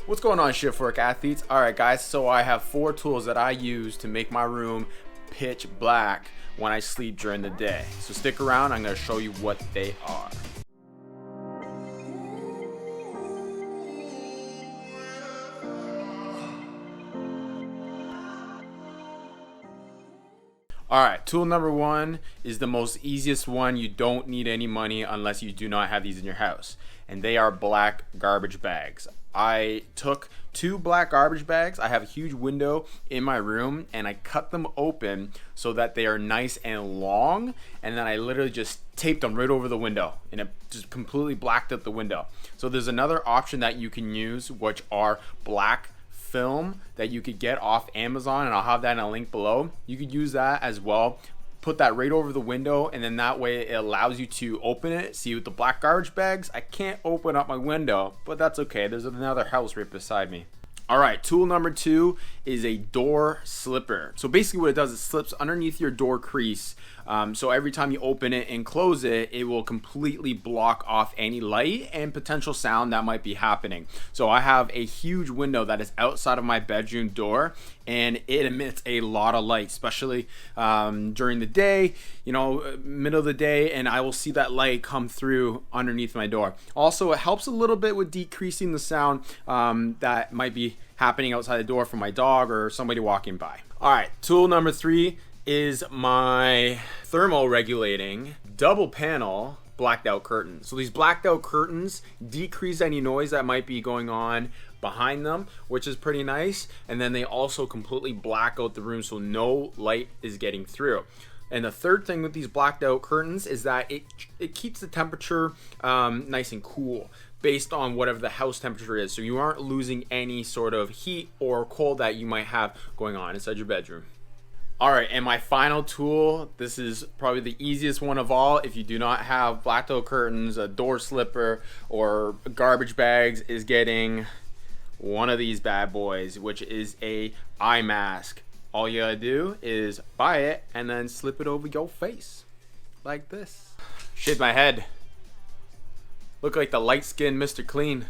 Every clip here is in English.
What's going on, shift work athletes? Alright guys, so I have 4 tools that I use to make my room pitch black when I sleep during the day. So stick around, I'm going to show you what they are. Alright, tool number 1 is the most easiest one. You don't need any money unless you do not have these in your house. And they are black garbage bags. I took 2 black garbage bags. I have a huge window in my room and I cut them open so that they are nice and long, and then I literally just taped them right over the window and it just completely blacked out the window. So there's another option that you can use, which are black film that you could get off Amazon, and I'll have that in a link below. You could use that as well. Put that right over the window, and then that way it allows you to open it. See, with the black garbage bags, I can't open up my window, but that's okay. There's another house right beside me. Alright, tool number 2 is a door slipper. So basically what it does, it slips underneath your door crease. So every time you open it and close it, it will completely block off any light and potential sound that might be happening. So I have a huge window that is outside of my bedroom door, and it emits a lot of light, especially during the day, middle of the day, and I will see that light come through underneath my door. Also, it helps a little bit with decreasing the sound that might be happening outside the door from my dog or somebody walking by. All right, tool number 3 is my thermoregulating double panel blacked out curtains. So these blacked out curtains decrease any noise that might be going on behind them, which is pretty nice. And then they also completely black out the room so no light is getting through. And the third thing with these blacked out curtains is that it keeps the temperature nice and cool based on whatever the house temperature is. So you aren't losing any sort of heat or cold that you might have going on inside your bedroom. All right, and my final tool, this is probably the easiest one of all. If you do not have blacked out curtains, a door slipper, or garbage bags, is getting one of these bad boys, which is a eye mask. All you gotta do is buy it and then slip it over your face like this. Shave my head. Look like the light-skinned Mr. Clean.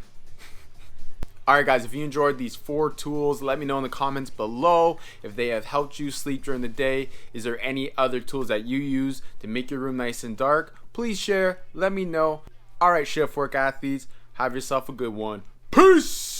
Alright guys, if you enjoyed these 4 tools, let me know in the comments below if they have helped you sleep during the day. Is there any other tools that you use to make your room nice and dark? Please share, let me know. Alright, shift work athletes, have yourself a good one. Peace!